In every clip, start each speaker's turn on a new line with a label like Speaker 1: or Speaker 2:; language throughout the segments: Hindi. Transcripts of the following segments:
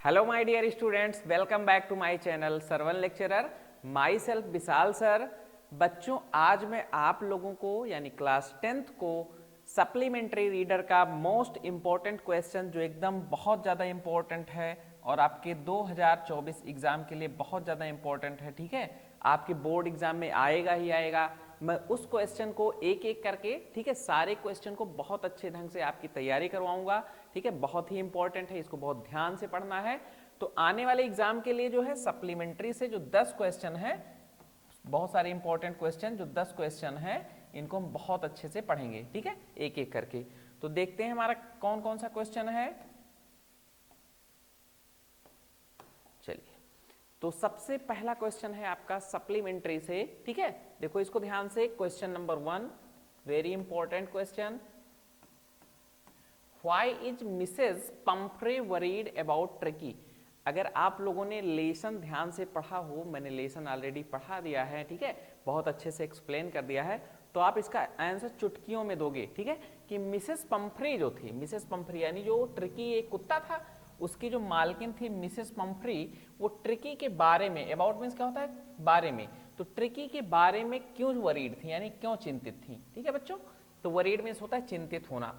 Speaker 1: Hello my dear students, welcome back to my channel Sarvan lecturer. Myself Vishal sir. बच्चों, आज मैं आप लोगों को यानी क्लास 10th को सप्लीमेंट्री रीडर का मोस्ट इम्पॉर्टेंट क्वेश्चन जो एकदम बहुत ज़्यादा इम्पॉर्टेंट है और आपके 2024 एग्जाम के लिए बहुत ज़्यादा इम्पॉर्टेंट है, ठीक है, आपके बोर्ड एग्जाम में आएगा ही आएगा। मैं उस क्वेश्चन को एक एक करके, ठीक है, सारे क्वेश्चन को बहुत अच्छे ढंग से आपकी तैयारी करवाऊंगा, ठीक है। बहुत ही इंपॉर्टेंट है, इसको बहुत ध्यान से पढ़ना है। तो आने वाले एग्जाम के लिए जो है सप्लीमेंट्री से जो 10 क्वेश्चन है, बहुत सारे इंपॉर्टेंट क्वेश्चन, जो 10 क्वेश्चन है, इनको हम बहुत अच्छे से पढ़ेंगे, ठीक है, एक एक करके। तो देखते हैं हमारा कौन कौन सा क्वेश्चन है। चलिए, तो सबसे पहला क्वेश्चन है आपका सप्लीमेंट्री से, ठीक है। देखो इसको ध्यान से, question number 1, very important question. Why is Mrs Pomfrey worried about tricky. अगर आप लोगों ने लेसन ध्यान से पढ़ा हो, मैंने लेसन ऑलरेडी पढ़ा दिया है, ठीक है, बहुत अच्छे से एक्सप्लेन कर दिया है, तो आप इसका आंसर चुटकियों में दोगे, ठीक है। कि मिसेस पंफ्रे जो थी, मिसेस पंफ्रे यानी जो ट्रिकी एक कुत्ता था, उसकी जो मालकिन थी मिसेस पंफ्री, वो ट्रिकी के बारे में, अबाउट मीन्स क्या होता है, बारे में, तो ट्रिकी के बारे में क्यों वरीड थी यानी क्यों चिंतित थी, ठीक है बच्चों। तो वरीड मीन्स होता है चिंतित होना।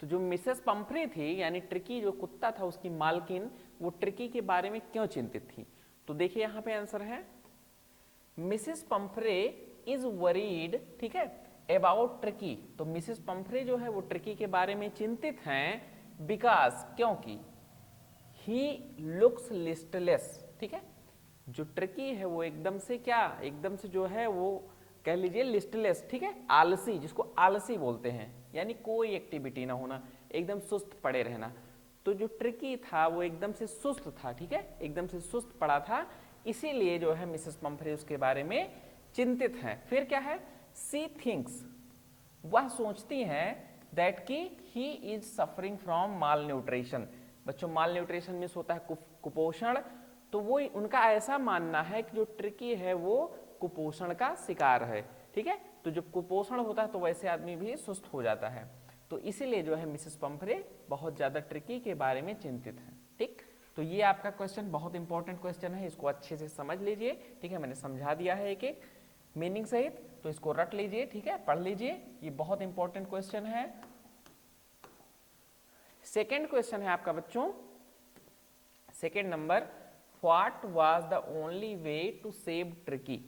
Speaker 1: तो जो मिसेस पंफ्रे थी यानी ट्रिकी जो कुत्ता था उसकी मालकिन, वो ट्रिकी के बारे में क्यों चिंतित थी। तो देखिए यहां पे आंसर है मिसेस पंफ्रे इज वरीड, ठीक है, अबाउट ट्रिकी। तो मिसेस पंफ्रे जो है वो ट्रिकी के बारे में चिंतित हैं बिकॉज, क्योंकि ही लुक्स लिस्टलेस, ठीक है। जो ट्रिकी है वो एकदम से क्या, एकदम से जो है वो कह लीजिए लिस्टलेस, ठीक है, आलसी, जिसको आलसी बोलते हैं, यानी कोई एक्टिविटी ना होना, एकदम सुस्त पड़े रहना। तो जो ट्रिकी था वो एकदम से सुस्त था, ठीक है, एकदम से सुस्त पड़ा था, इसीलिए जो है मिसेस पंफ्रे उसके बारे में चिंतित हैं। फिर क्या है, सी थिंक्स, वह सोचती हैं दैट कि he is suffering from mall nutrition. बच्चों, माल न्यूट्रिशन मीन्स होता है कुपोषण। तो वो उनका ऐसा मानना है कि जो ट्रिकी है वो कुपोषण का शिकार है, ठीक है। तो जब कुपोषण होता है तो वैसे आदमी भी सुस्त हो जाता है। तो इसीलिए जो है मिसेस पंफ्रे बहुत ज्यादा ट्रिकी के बारे में चिंतित है, ठीक। तो ये आपका क्वेश्चन बहुत इंपॉर्टेंट क्वेश्चन है, इसको अच्छे से समझ लीजिए, ठीक है। मैंने समझा दिया है एक एक मीनिंग सहित, तो इसको रट लीजिए, ठीक है, पढ़ लीजिए, ये बहुत इंपॉर्टेंट क्वेश्चन है। सेकेंड क्वेश्चन है आपका बच्चों, second number, what was the only way to save Tricki.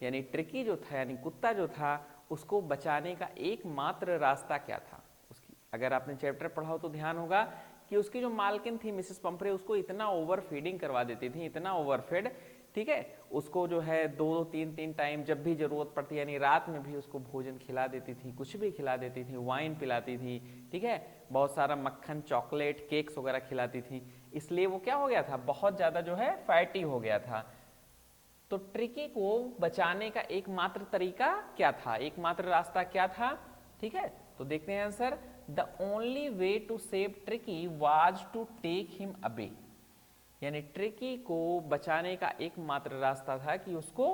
Speaker 1: यानी ट्रिकी जो था यानी कुत्ता जो था, उसको बचाने का एकमात्र रास्ता क्या था उसकी। अगर आपने चैप्टर पढ़ा हो तो ध्यान होगा कि उसकी जो मालकिन थी मिसेस पंफ्रे, उसको इतना ओवर फीडिंग करवा देती थी, इतना ओवरफेड, ठीक है, उसको जो है 2-3 टाइम जब भी जरूरत पड़ती, यानी रात में भी उसको भोजन खिला देती थी, कुछ भी खिला देती थी, वाइन पिलाती थी, ठीक है, बहुत सारा मक्खन, चॉकलेट, केक्स वगैरह खिलाती थी। इसलिए वो क्या हो गया था, बहुत ज्यादा जो है फैटी हो गया था। तो ट्रिकी को बचाने का एकमात्र तरीका क्या था, एकमात्र रास्ता क्या था, ठीक है। तो देखते हैं answer, the only way to save Tricki was to take him away. यानी ट्रिकी को बचाने का एकमात्र रास्ता था कि उसको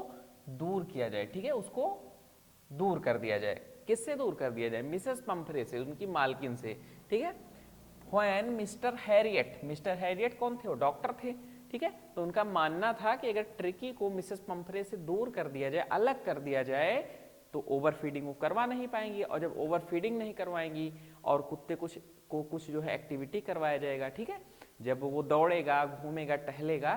Speaker 1: दूर किया जाए, ठीक है, उसको दूर कर दिया जाए। किससे दूर कर दिया जाए, मिसेस पंफ्रे से, उनकी मालकिन से, ठीक है। When mister Harriet, mister Harriet कौन थे, वो डॉक्टर थे, ठीक है। तो उनका मानना था कि अगर ट्रिकी को मिसेस पंफ्रे से दूर कर दिया जाए, अलग कर दिया जाए, तो ओवरफीडिंग वो करवा नहीं पाएंगी, और जब ओवरफीडिंग नहीं करवाएंगी और कुत्ते कुछ जो है एक्टिविटी करवाया जाएगा, ठीक है, जब वो दौड़ेगा, घूमेगा, टहलेगा,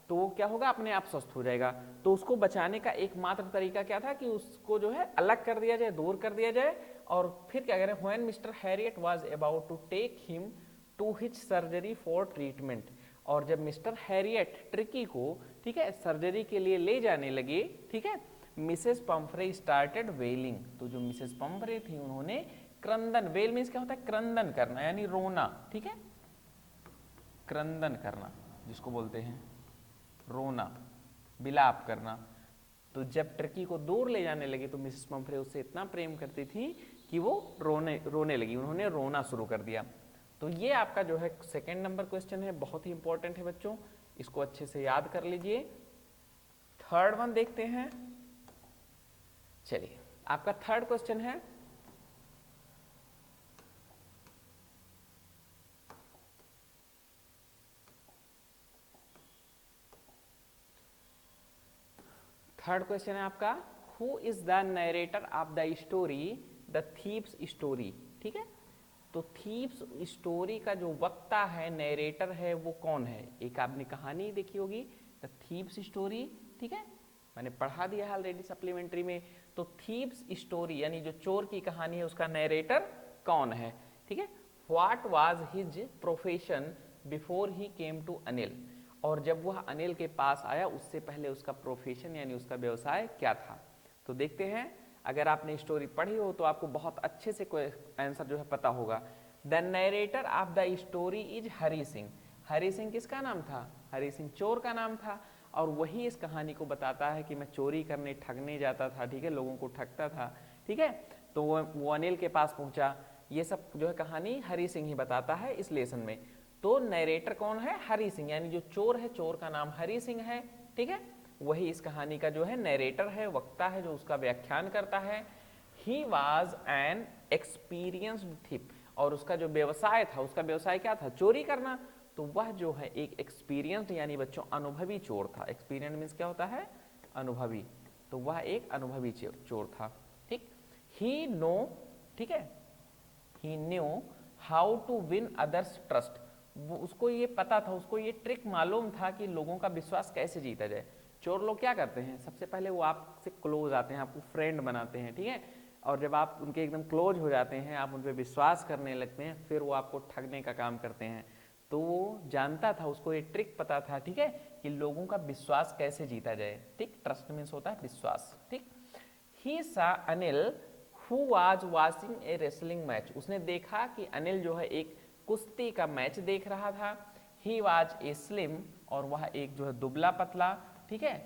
Speaker 1: तो वो क्या होगा, अपने आप स्वस्थ हो जाएगा। तो उसको बचाने का एकमात्र तरीका क्या था कि उसको जो है अलग कर दिया जाए, दूर कर दिया जाए। और फिर क्या करें, when mister Herriot was about to take him to his surgery for treatment. और जब मिस्टर हैरियट ट्रिकी को, ठीक है, सर्जरी के लिए ले जाने लगे, ठीक है, मिसेस पंफ्रे स्टार्टेड वेलिंग। तो जो मिसेस पंफ्रे थी उन्होंने क्रंदन, वेल मीन्स क्या होता है, क्रंदन करना यानी रोना, ठीक है, क्रंदन करना जिसको बोलते हैं, रोना, विलाप करना। तो जब ट्रिकी को दूर ले जाने लगे तो मिसेस पंफ्रे उससे इतना प्रेम करती थी कि वो रोने लगी, उन्होंने रोना शुरू कर दिया। तो ये आपका जो है सेकेंड नंबर क्वेश्चन है, बहुत ही इंपॉर्टेंट है बच्चों, इसको अच्छे से याद कर लीजिए। थर्ड वन देखते हैं। चलिए, आपका थर्ड क्वेश्चन है, थर्ड क्वेश्चन है आपका, who is the narrator of the story the thieves story. ठीक है, तो थीव्स स्टोरी का जो वक्ता है, नरेटर है, वो कौन है? एक आपने कहानी देखी होगी द थीव्स स्टोरी, ठीक है, मैंने पढ़ा दिया है ऑलरेडी सप्लीमेंट्री में। तो थीव्स स्टोरी यानी जो चोर की कहानी है उसका नरेटर कौन है? ठीक है, what was his profession before he came to Anil, और जब वह अनिल के पास आया उससे पहले उसका प्रोफेशन यानी उसका व्यवसाय क्या था? तो देखते हैं, अगर आपने स्टोरी पढ़ी हो तो आपको बहुत अच्छे से कोई आंसर जो है पता होगा। The narrator of the story is Hari Singh. Hari Singh किसका नाम था? हरि सिंह चोर का नाम था, और वही इस कहानी को बताता है कि मैं चोरी करने ठगने जाता था, ठीक है, लोगों को ठगता था, ठीक है, तो वो अनिल के पास पहुंचा। ये सब जो है कहानी हरि सिंह ही बताता है इस लेसन में। तो नरेटर कौन है? हरि सिंह, यानी जो चोर है, चोर का नाम हरि सिंह है, ठीक है, वही इस कहानी का जो है नरेटर है, वक्ता है, जो उसका व्याख्यान करता है। ही वॉज एन एक्सपीरियंस्ड थिप, और उसका जो व्यवसाय था, उसका व्यवसाय क्या था? चोरी करना। तो वह जो है एक एक्सपीरियंस्ड यानी बच्चों अनुभवी चोर था। एक्सपीरियंस मीन्स क्या होता है? अनुभवी। तो वह एक अनुभवी चोर था, ठीक। ही नो, ठीक है, he knew how to win others trust. वो उसको ये पता था, उसको ये ट्रिक मालूम था कि लोगों का विश्वास कैसे जीता जाए। चोर लोग क्या करते हैं? सबसे पहले वो आपसे क्लोज आते हैं, आपको फ्रेंड बनाते हैं, ठीक है, और जब आप उनके एकदम क्लोज हो जाते हैं, आप उन पर विश्वास करने लगते हैं, फिर वो आपको ठगने का काम करते हैं। तो वो जानता था, उसको ये ट्रिक पता था, ठीक है, कि लोगों का विश्वास कैसे जीता जाए, ठीक। ट्रस्ट मीन्स होता है विश्वास, ठीक। ही सा Anil who was watching A wrestling match. उसने देखा कि अनिल जो है एक कुश्ती का मैच देख रहा था। ही वाज ए स्लिम, और वह एक जो है दुबला पतला, ठीक है,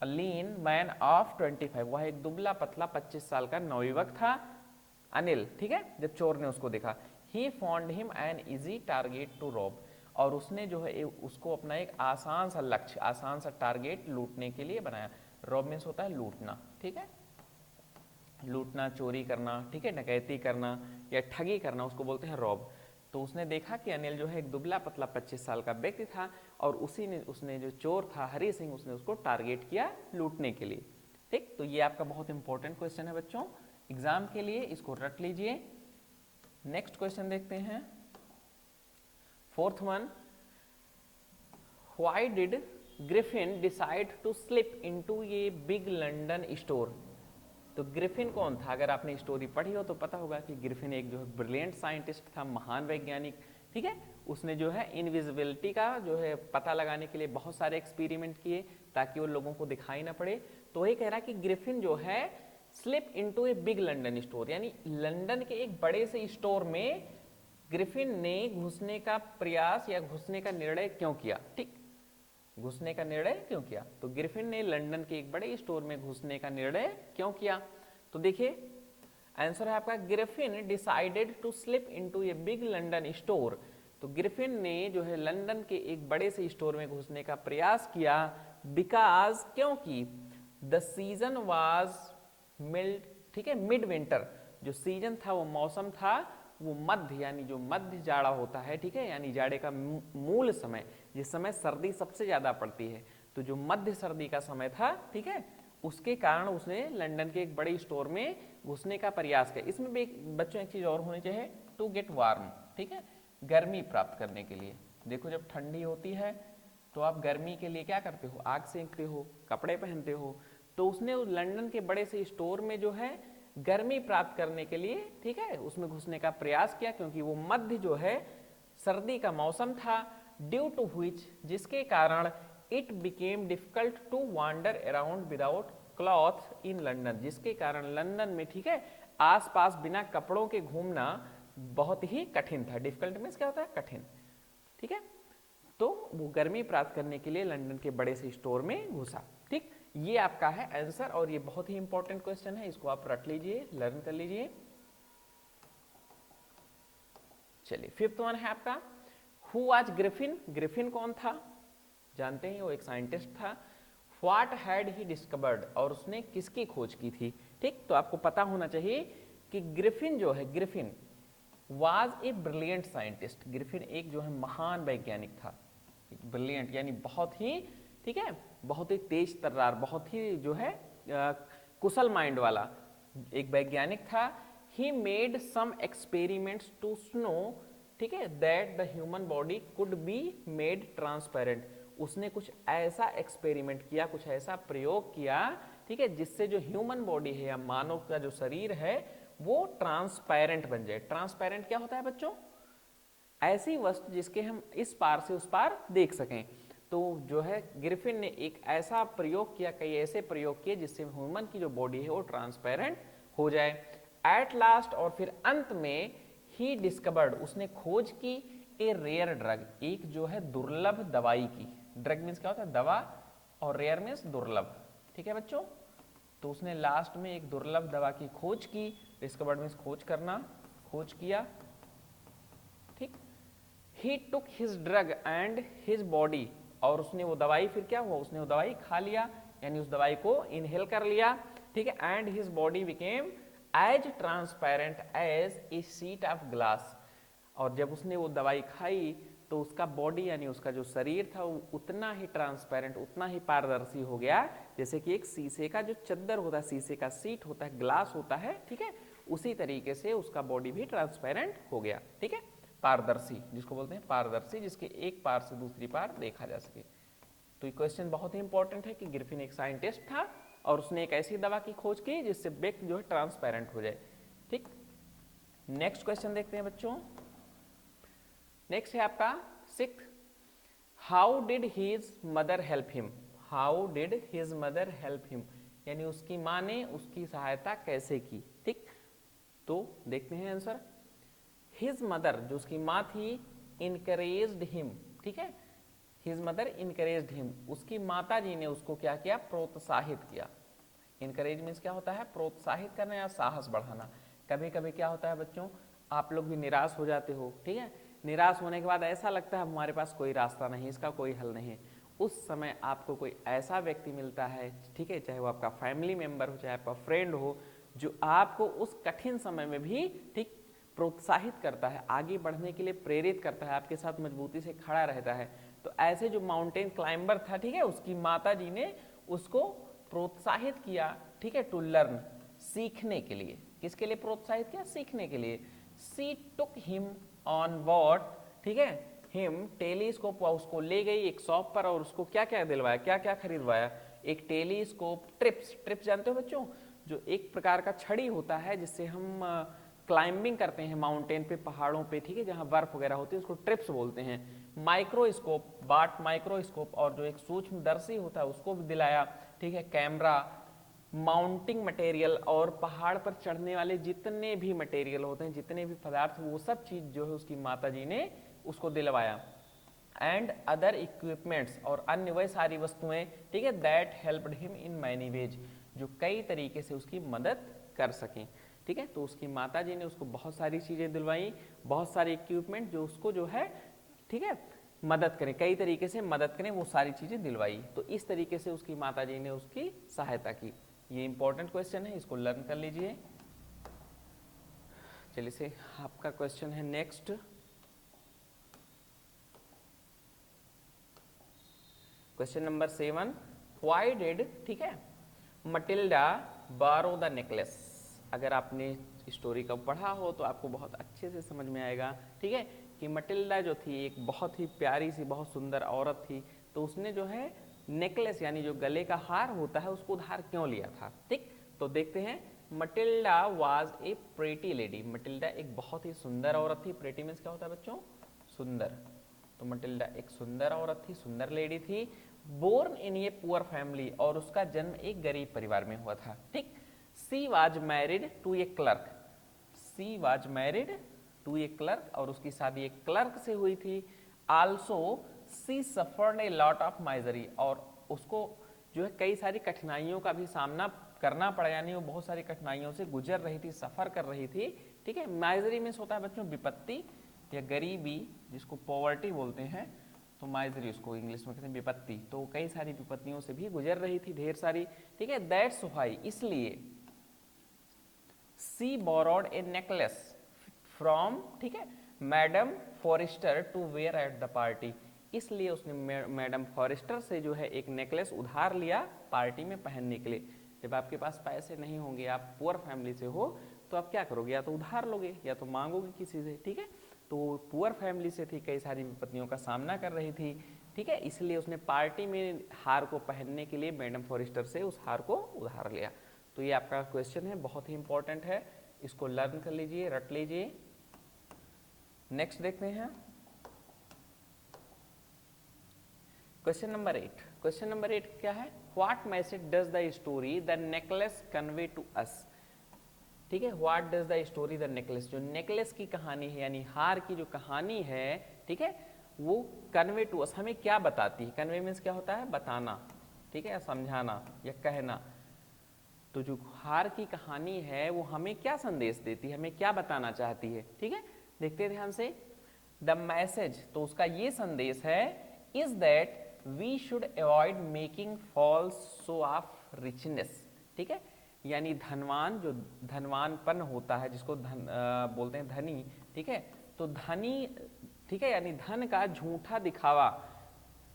Speaker 1: लीन मैन ऑफ 25, वह एक दुबला पतला 25 साल का नवयुवक था अनिल, ठीक है, जब चोर ने उसको देखा। He found him an easy target to rob, और उसने जो है उसको अपना एक आसान सा लक्ष्य, आसान सा टारगेट लूटने के लिए बनाया। रॉब मीन्स होता है लूटना, ठीक है, लूटना, चोरी करना, ठीक है, डकैती करना या ठगी करना, उसको बोलते हैं रॉब। तो उसने देखा कि अनिल जो है एक दुबला पतला 25 साल का व्यक्ति था, और उसने जो चोर था हरि सिंह, उसने उसको टारगेट किया लूटने के लिए, ठीक। तो ये आपका बहुत इंपॉर्टेंट क्वेश्चन है बच्चों एग्जाम के लिए, इसको रट लीजिए। नेक्स्ट क्वेश्चन देखते हैं, fourth one, why did Griffin decide to slip into a big London store. तो ग्रिफिन कौन था? अगर आपने स्टोरी पढ़ी हो तो पता होगा कि ग्रिफिन एक जो है ब्रिलियंट साइंटिस्ट था, महान वैज्ञानिक, ठीक है। उसने जो है इनविजिबिलिटी का जो है पता लगाने के लिए बहुत सारे एक्सपेरिमेंट किए ताकि वो लोगों को दिखाई ना पड़े। तो वही कह रहा कि ग्रिफिन जो है slip into a big London store, यानी लंदन के एक बड़े से स्टोर में ग्रिफिन ने घुसने का प्रयास या घुसने का निर्णय क्यों किया, ठीक, घुसने का निर्णय क्यों किया? तो ग्रिफिन ने लंदन के एक बड़े स्टोर में घुसने का निर्णय क्यों किया? तो देखिए आंसर है आपका, Griffin decided to slip into a big London store. तो ग्रिफिन ने जो है लंदन के एक बड़े से स्टोर में घुसने का प्रयास किया, बिकॉज, क्योंकि द सीजन वाज मिल्ड, ठीक है, मिड विंटर, जो सीजन था वो मौसम था वो मध्य, यानी जो मध्य जाड़ा होता है, ठीक है, यानी जाड़े का मूल समय, जिस समय सर्दी सबसे ज्यादा पड़ती है, तो जो मध्य सर्दी का समय था, ठीक है, उसके कारण उसने लंदन के एक बड़े स्टोर में घुसने का प्रयास किया। इसमें भी बच्चों एक चीज और होनी चाहिए, टू गेट वार्म, ठीक है, गर्मी प्राप्त करने के लिए। देखो जब ठंडी होती है तो आप गर्मी के लिए क्या करते हो? आग सेंकते हो, कपड़े पहनते हो। तो उसने लंदन के बड़े से स्टोर में जो है गर्मी प्राप्त करने के लिए, ठीक है, उसमें घुसने का प्रयास किया, क्योंकि वो मध्य जो है सर्दी का मौसम था, ड्यू टू व्हिच, जिसके कारण it became difficult to wander around without cloth in London, जिसके कारण लंदन में, ठीक है, आसपास बिना कपड़ों के घूमना बहुत ही कठिन था। डिफिकल्ट मीन्स क्या होता है? कठिन, ठीक है। तो वो गर्मी प्राप्त करने के लिए लंदन के बड़े से स्टोर में घुसा, ठीक। ये आपका है आंसर, और ये बहुत ही इंपॉर्टेंट क्वेश्चन है, इसको आप रट लीजिए, लर्न कर लीजिए। चलिए फिफ्थ वन है आपका, हु वाज ग्रिफिन। ग्रिफिन कौन था? जानते हैं, वो एक साइंटिस्ट था। व्हाट हैड ही डिस्कवर्ड, और उसने किसकी खोज की थी, ठीक। तो आपको पता होना चाहिए कि ग्रिफिन जो है, Griffin was a brilliant scientist. Griffin एक जो है महान वैज्ञानिक था, ब्रिलियंट यानी बहुत ही, ठीक है, बहुत ही तेज तर्रार, बहुत ही जो है कुशल माइंड वाला एक वैज्ञानिक था। He made some experiments to know, ठीक है, that the human body could be made transparent. उसने कुछ ऐसा एक्सपेरिमेंट किया, कुछ ऐसा प्रयोग किया, ठीक है, जिससे जो ह्यूमन बॉडी है या मानव का जो शरीर है वो ट्रांसपेरेंट बन जाए। ट्रांसपेरेंट क्या होता है बच्चों? ऐसी वस्तु जिसके हम इस पार से उस पार देख सकें। तो जो है ग्रिफिन ने एक ऐसा प्रयोग किया, कई ऐसे प्रयोग किए जिससे ह्यूमन की जो बॉडी है वो ट्रांसपेरेंट हो जाए। एट लास्ट, और फिर अंत में, ही डिस्कवर्ड, उसने खोज की, ए रेयर ड्रग, एक जो है दुर्लभ दवाई की। ड्रग मीन्स क्या होता है? दवा, और रेयर मीन्स दुर्लभ, ठीक है बच्चों। तो उसने लास्ट में एक दुर्लभ दवा की खोज की। डिस्कवर्ड मीन्स खोज करना, खोज किया, ठीक। He took his drug and his body, और उसने वो दवाई, फिर क्या हुआ, उसने वो दवाई खा लिया, यानी उस दवाई को इनहेल कर लिया, ठीक है। And his body became as transparent as a sheet of glass. और जब उसने वो दवाई खाई तो उसका बॉडी यानी उसका जो शरीर था वो उतना ही ट्रांसपेरेंट, उतना ही पारदर्शी हो गया जैसे कि एक शीशे का जो चद्दर होता है, शीशे का सीट होता है, ग्लास होता है, ठीक है, उसी तरीके से उसका बॉडी भी ट्रांसपेरेंट हो गया, ठीक है, पारदर्शी, जिसको बोलते हैं पारदर्शी, जिसके एक पार से दूसरी पार देखा जा सके। तो ये क्वेश्चन बहुत ही इंपॉर्टेंट है कि ग्रिफिन एक साइंटिस्ट था और उसने एक ऐसी दवा की खोज की जिससे व्यक्ति जो है ट्रांसपेरेंट हो जाए, ठीक। नेक्स्ट क्वेश्चन देखते हैं बच्चों। नेक्स्ट है आपका 6th, how did his mother help him. How did his mother help him, यानी उसकी माँ ने उसकी सहायता कैसे की, ठीक। तो देखते हैं आंसर। हिज मदर, जो उसकी माँ थी, इनकरेज्ड हिम, ठीक है, हिज मदर इनकरेज्ड हिम, उसकी माता जी ने उसको क्या किया, प्रोत्साहित किया। इनकरेज मीन्स क्या होता है, प्रोत्साहित करना या साहस बढ़ाना। कभी कभी क्या होता है बच्चों, आप लोग भी निराश हो जाते हो, ठीक है, निराश होने के बाद ऐसा लगता है हमारे पास कोई रास्ता नहीं, इसका कोई हल नहीं है। उस समय आपको कोई ऐसा व्यक्ति मिलता है, ठीक है, चाहे वो आपका फैमिली मेंबर हो, चाहे आपका फ्रेंड हो, जो आपको उस कठिन समय में भी, ठीक, प्रोत्साहित करता है, आगे बढ़ने के लिए प्रेरित करता है, आपके साथ मजबूती से खड़ा रहता है। तो ऐसे जो माउंटेन क्लाइंबर था, ठीक है, उसकी माता जी ने उसको प्रोत्साहित किया, ठीक है, टू लर्न, सीखने के लिए। किसके लिए प्रोत्साहित किया? सीखने के लिए। सी टुक हिम ऑन वॉट, ठीक है, हिम टेलीस्कोप, उसको ले गई एक शॉप पर और उसको क्या क्या दिलवाया, क्या क्या खरीदवाया, एक टेलीस्कोप, ट्रिप्स, ट्रिप्स जानते हो बच्चों, जो एक प्रकार का छड़ी होता है जिससे हम क्लाइंबिंग करते हैं माउंटेन पे, पहाड़ों पे, ठीक है, जहां बर्फ वगैरह होती है, उसको ट्रिप्स बोलते हैं। माइक्रोस्कोप, बाट माइक्रोस्कोप, और जो एक सूक्ष्मदर्शी होता है उसको भी दिलाया, ठीक है, कैमरा, माउंटिंग मटेरियल, और पहाड़ पर चढ़ने वाले जितने भी मटेरियल होते हैं, जितने भी पदार्थ, वो सब चीज जो है उसकी माता जी ने उसको दिलवाया। एंड अदर इक्विपमेंट्स, और अन्य वह सारी वस्तुएं, ठीक है, that helped him in many ways, जो कई तरीके से उसकी मदद कर सकें, ठीक है। तो उसकी माता जी ने उसको बहुत सारी चीजें दिलवाई, बहुत सारे इक्विपमेंट जो उसको जो है, ठीक है, मदद करें, कई तरीके से मदद करें, वो सारी चीजें दिलवाई। तो इस तरीके से उसकी माता जी ने उसकी सहायता की। ये इंपॉर्टेंट क्वेश्चन है, इसको लर्न कर लीजिए। चलिए से आपका क्वेश्चन है next, question number 7, why did, ठीक है, मटिल्डा बारो द नेकलेस। अगर आपने स्टोरी को पढ़ा हो तो आपको बहुत अच्छे से समझ में आएगा, ठीक है, कि मटिल्डा जो थी एक बहुत ही प्यारी सी, बहुत सुंदर औरत थी, तो उसने जो है नेकलेस यानी जो गले का हार होता है उसको उधार क्यों लिया था, ठीक। तो देखते हैं। Matilda was a pretty lady, Matilda एक बहुत ही सुंदर औरत थी। प्रेटी मीन्स क्या होता है बच्चों? सुंदर। तो मटिल्डा एक सुंदर औरत थी, सुंदर लेडी थी। Born in a poor family, और उसका जन्म एक गरीब परिवार में हुआ था, ठीक। She was married to a clerk, she was married to a clerk, और उसकी शादी एक क्लर्क से हुई थी। Also she suffered a lot of misery, और उसको जो है कई सारी कठिनाइयों का भी सामना करना पड़ा, यानी वो बहुत सारी कठिनाइयों से गुजर रही थी, सफर कर रही थी, ठीक है। माइजरी मीन्स होता है बच्चों विपत्ति या गरीबी, जिसको पॉवर्टी बोलते हैं, तो माइजरी उसको इंग्लिश में कहते हैं विपत्ति। तो कई सारी विपत्तियों से भी गुजर रही थी, ढेर सारी, ठीक है। दैट्स व्हाई, इसलिए, she borrowed a necklace from, ठीक है, madam Forestier to wear at the party, इसलिए उसने मैडम फॉरेस्टर से जो है एक नेकलेस उधार लिया पार्टी में पहनने के लिए। जब आपके पास पैसे नहीं होंगे, आप पुअर फैमिली से हो, तो आप क्या करोगे, या तो उधार लोगे या तो मांगोगे किसी से, ठीक है। तो पुअर फैमिली से थी, कई सारी विपत्तियों का सामना कर रही थी, ठीक है, इसलिए उसने पार्टी में हार को पहनने के लिए मैडम फॉरेस्टर से उस हार को उधार लिया। तो ये आपका क्वेश्चन है, बहुत ही इंपॉर्टेंट है, इसको लर्न कर लीजिए, रट लीजिए। नेक्स्ट देखते हैं क्वेश्चन नंबर 8। क्वेश्चन नंबर 8 क्या है, what message does the story the necklace convey to us. ठीक है, what does the story the necklace, जो नेकलेस की कहानी है यानी हार की जो कहानी है, ठीक है, वो कन्वे टू अस हमें क्या बताती है। कन्वे मीन्स क्या होता है, बताना, ठीक है, समझाना या कहना। तो जो हार की कहानी है वो हमें क्या संदेश देती है, हमें क्या बताना चाहती है, ठीक है, देखते हैं ध्यान से। द मैसेज, तो उसका ये संदेश है, is that we should avoid making false show of richness. ठीक है, यानी धनवान, जो धनवानपन होता है, जिसको बोलते हैं धनी, ठीक है, तो धनी, ठीक है, यानी धन का झूठा दिखावा,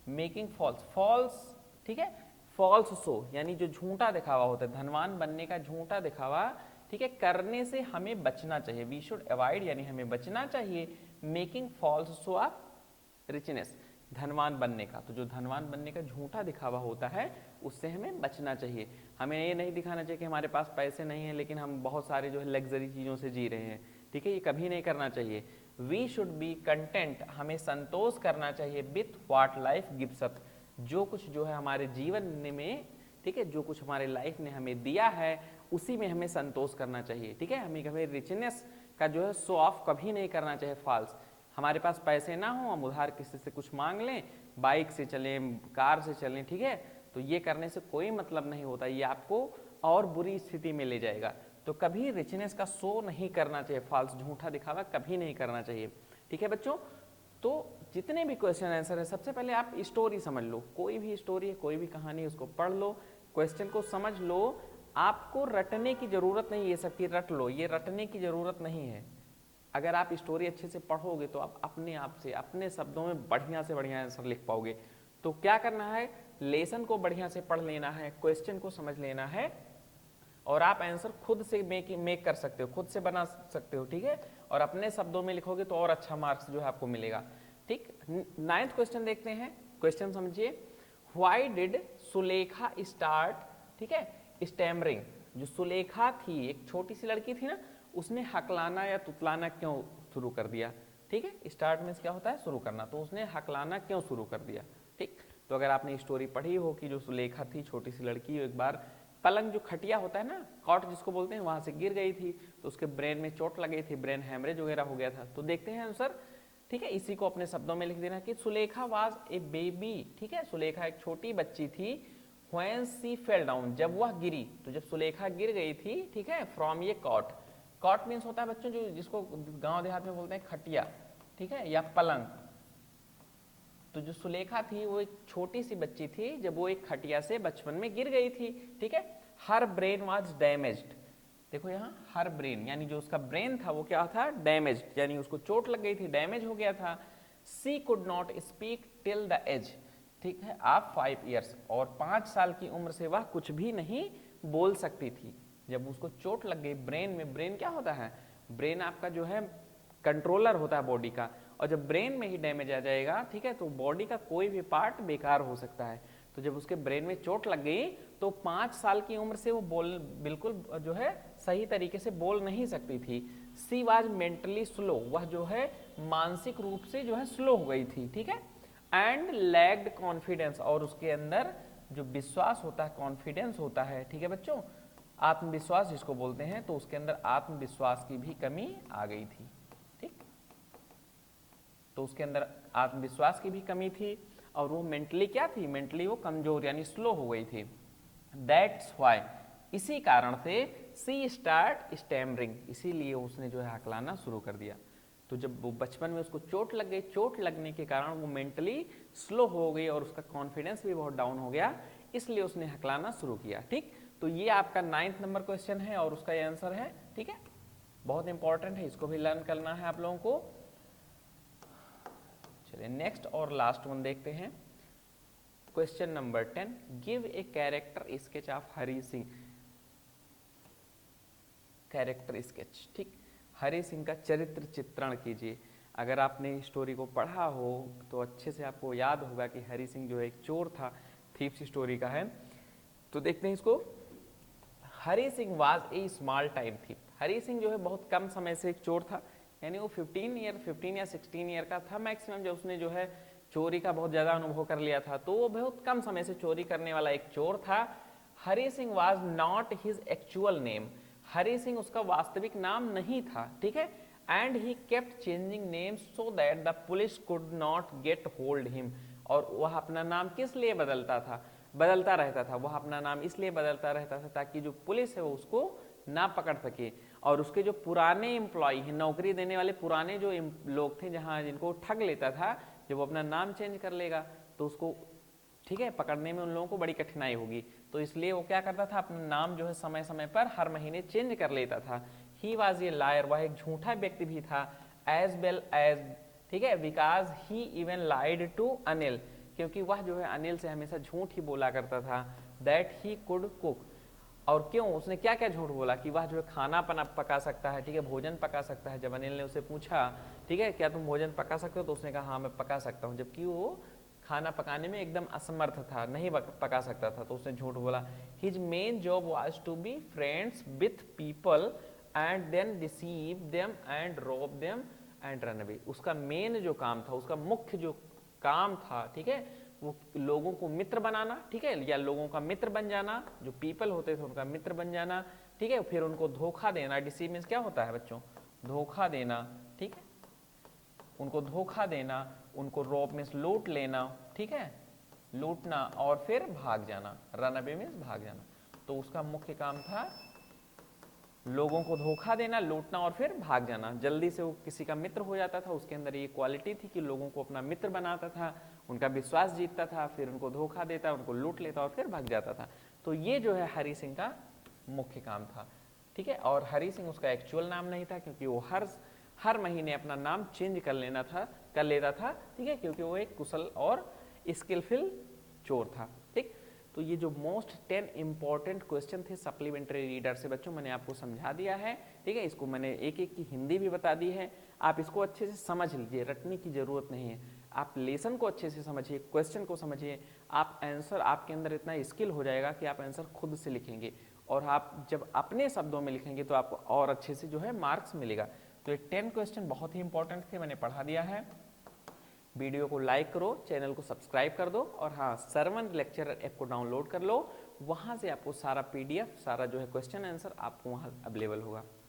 Speaker 1: मेकिंग फॉल्स, फॉल्स, ठीक है, फॉल्स शो यानी जो झूठा दिखावा होता है, धनवान बनने का झूठा दिखावा, ठीक है, करने से हमें बचना चाहिए। वी शुड अवॉइड यानी हमें बचना चाहिए making false show of richness, धनवान बनने का। तो जो धनवान बनने का झूठा दिखावा होता है उससे हमें बचना चाहिए। हमें ये नहीं दिखाना चाहिए कि हमारे पास पैसे नहीं है लेकिन हम बहुत सारे जो है लग्जरी चीज़ों से जी रहे हैं, ठीक है, ये कभी नहीं करना चाहिए। वी शुड बी कंटेंट, हमें संतोष करना चाहिए with what life gives us, जो कुछ जो है हमारे जीवन में, ठीक है, जो कुछ हमारे लाइफ ने हमें दिया है उसी में हमें संतोष करना चाहिए, ठीक है। हमें कभी रिचनेस का जो है शो ऑफ कभी नहीं करना चाहिए, फॉल्स। हमारे पास पैसे ना हो, हम उधार किसी से कुछ मांग लें, बाइक से चलें, कार से चलें, ठीक है, तो ये करने से कोई मतलब नहीं होता, ये आपको और बुरी स्थिति में ले जाएगा। तो कभी रिचनेस का शो नहीं करना चाहिए, फॉल्स, झूठा दिखावा कभी नहीं करना चाहिए, ठीक है बच्चों। तो जितने भी क्वेश्चन आंसर है, सबसे पहले आप स्टोरी समझ लो, कोई भी स्टोरी है, कोई भी कहानी, उसको पढ़ लो, क्वेश्चन को समझ लो। आपको रटने की जरूरत नहीं, ये सब की रट लो, ये रटने की जरूरत नहीं है। अगर आप स्टोरी अच्छे से पढ़ोगे तो आप अपने आप से अपने शब्दों में बढ़िया से बढ़िया आंसर लिख पाओगे। तो क्या करना है, लेसन को बढ़िया से पढ़ लेना है, क्वेश्चन को समझ लेना है, और आप आंसर खुद से मेक कर सकते हो, खुद से बना सकते हो, ठीक है, और अपने शब्दों में लिखोगे तो और अच्छा मार्क्स जो है आपको मिलेगा, ठीक। 9th क्वेश्चन देखते हैं, क्वेश्चन समझिए। व्हाई डिड सुलेखा स्टार्ट, ठीक है, स्टैमरिंग। जो सुलेखा थी, एक छोटी सी लड़की थी ना, उसने हकलाना या तुतलाना क्यों शुरू कर दिया, ठीक है, स्टार्ट में क्या होता है, शुरू करना, तो उसने हकलाना क्यों शुरू कर दिया, ठीक। तो अगर आपने स्टोरी पढ़ी हो कि जो सुलेखा थी, छोटी सी लड़की, एक बार पलंग, जो खटिया होता है ना, कॉट जिसको बोलते हैं, वहां से गिर गई थी, तो उसके ब्रेन में चोट लग गई थी, ब्रेन हैमरेज वगैरह हो गया था। तो देखते हैं आंसर, ठीक है, इसी को अपने शब्दों में लिख देना कि सुलेखा वाज ए बेबी, ठीक है, सुलेखा एक छोटी बच्ची थी, व्हेन शी फेल डाउन, जब वह गिरी, तो जब सुलेखा गिर गई थी, ठीक है, फ्रॉम ये कॉट, कॉट मीन्स होता है बच्चों जो जिसको गांव देहात में बोलते हैं खटिया, ठीक है, या पलंग। तो जो सुलेखा थी वो एक छोटी सी बच्ची थी, जब वो एक खटिया से बचपन में गिर गई थी, ठीक है। हर ब्रेन वाज डैमेज्ड, देखो यहाँ हर ब्रेन यानी जो उसका ब्रेन था वो क्या था, डैमेज्ड, यानी उसको चोट लग गई थी, डैमेज हो गया था। She could not speak till the age, ठीक है, आप 5 ईयर्स, और 5 साल की उम्र से वह कुछ भी नहीं बोल सकती थी। जब उसको चोट लग गई ब्रेन में, ब्रेन क्या होता है, ब्रेन आपका जो है कंट्रोलर होता है बॉडी का, और जब ब्रेन में ही डैमेज आ जाएगा, ठीक है, तो बॉडी का कोई भी पार्ट बेकार हो सकता है। तो जब उसके ब्रेन में चोट लग गई तो 5 साल की उम्र से वो बिल्कुल जो है सही तरीके से बोल नहीं सकती थी। सी वाज मेंटली स्लो, वह जो है मानसिक रूप से जो है स्लो हो गई थी, ठीक है। एंड लैग्ड कॉन्फिडेंस, और उसके अंदर जो विश्वास होता है, कॉन्फिडेंस होता है, ठीक है बच्चों, आत्मविश्वास जिसको बोलते हैं, तो उसके अंदर आत्मविश्वास की भी कमी आ गई थी, ठीक। तो उसके अंदर आत्मविश्वास की भी कमी थी, और वो मेंटली क्या थी, मेंटली वो कमजोर यानी स्लो हो गई थी। दैट्स व्हाई, इसी कारण से सी स्टार्ट स्टैमरिंग, इसीलिए उसने जो है हकलाना शुरू कर दिया। तो जब वो बचपन में उसको चोट लग गई, चोट लगने के कारण वो मेंटली स्लो हो गई और उसका कॉन्फिडेंस भी बहुत डाउन हो गया, इसलिए उसने हकलाना शुरू किया, ठीक। तो ये आपका 9th नंबर क्वेश्चन है और उसका ये आंसर है, ठीक है, बहुत इंपॉर्टेंट है, इसको भी लर्न करना है आप लोगों को। चलिए चलिए नेक्स्ट और लास्ट वन देखते हैं। Question number 10, give a character sketch of Hari Singh. Character sketch, ठीक, हरि सिंह का चरित्र चित्रण कीजिए। अगर आपने स्टोरी को पढ़ा हो तो अच्छे से आपको याद होगा कि हरि सिंह जो है एक चोर था, थीप्स स्टोरी का है। तो देखते हैं इसको। Hari Singh was a small time thief. Hari Singh जो है बहुत कम समय से एक चोर था, यानी वो 15 या 16 ईयर का था मैक्सिमम, जब उसने जो है चोरी का बहुत ज़्यादा अनुभव कर लिया था। तो वो बहुत कम समय से चोरी करने वाला एक चोर था। Hari Singh was not his actual name. Hari Singh उसका वास्तविक नाम नहीं था, ठीक है। And he kept changing name so that the police could not get hold him. और वह अपना नाम किस लिए बदलता रहता था? वह अपना नाम इसलिए बदलता रहता था ताकि जो पुलिस है वो उसको ना पकड़ सके। और उसके जो पुराने एम्प्लॉय हैं, नौकरी देने वाले पुराने जो लोग थे जहाँ जिनको ठग लेता था, जब वो अपना नाम चेंज कर लेगा तो उसको, ठीक है, पकड़ने में उन लोगों को बड़ी कठिनाई होगी। तो इसलिए वो क्या करता था, अपना नाम जो है समय समय पर हर महीने चेंज कर लेता था। ही वॉज ए लायर, वह एक झूठा व्यक्ति भी था। एज वेल एज, ठीक है, because he even lied to Anil, क्योंकि वह जो है अनिल से हमेशा झूठ ही बोला करता था। दैट ही कुड कुक, और क्यों, उसने क्या क्या झूठ बोला कि वह जो है खाना पका सकता है, ठीक है, भोजन पका सकता है। जब अनिल ने उसे पूछा, ठीक है, क्या तुम भोजन पका सकते हो, तो उसने कहा हाँ मैं पका सकता हूँ, जबकि वो खाना पकाने में एकदम असमर्थ था, नहीं पका सकता था। तो उसने झूठ बोला। His main job was to be friends with people and then deceive them and rob them and run away. उसका मेन जो काम था, उसका मुख्य जो काम था, ठीक है, वो लोगों को मित्र बनाना, ठीक है, या लोगों का मित्र बन जाना, जो पीपल होते थे उनका मित्र बन जाना, ठीक है, फिर उनको धोखा देना। डिसीव मीन्स क्या होता है बच्चों? धोखा देना, ठीक है, उनको धोखा देना। उनको रॉब मीन्स लूट लेना, ठीक है, लूटना, और फिर भाग जाना। रन अवे मीन्स भाग जाना। तो उसका मुख्य काम था लोगों को धोखा देना, लूटना और फिर भाग जाना। जल्दी से वो किसी का मित्र हो जाता था, उसके अंदर ये क्वालिटी थी कि लोगों को अपना मित्र बनाता था, उनका विश्वास जीतता था, फिर उनको धोखा देता, उनको लूट लेता और फिर भाग जाता था। तो ये जो है हरि सिंह का मुख्य काम था, ठीक है। और हरि सिंह उसका एक्चुअल नाम नहीं था, क्योंकि वो हर महीने अपना नाम चेंज कर लेता था, ठीक है, क्योंकि वो एक कुशल और स्किलफुल चोर था, ठीक। तो ये जो मोस्ट 10 इंपॉर्टेंट क्वेश्चन थे सप्लीमेंट्री रीडर से बच्चों, मैंने आपको समझा दिया है, ठीक है। इसको मैंने एक एक की हिंदी भी बता दी है। आप इसको अच्छे से समझ लीजिए, रटने की जरूरत नहीं है। आप लेसन को अच्छे से समझिए, क्वेश्चन को समझिए, आप आंसर, आपके अंदर इतना स्किल हो जाएगा कि आप आंसर खुद से लिखेंगे। और आप जब अपने शब्दों में लिखेंगे तो आपको और अच्छे से जो है मार्क्स मिलेगा। तो ये 10 क्वेश्चन बहुत ही इंपॉर्टेंट थे, मैंने पढ़ा दिया है। वीडियो को लाइक करो, चैनल को सब्सक्राइब कर दो, और हाँ, सरवन लेक्चरर ऐप को डाउनलोड कर लो। वहाँ से आपको सारा PDF, सारा जो है क्वेश्चन आंसर आपको वहाँ अवेलेबल होगा।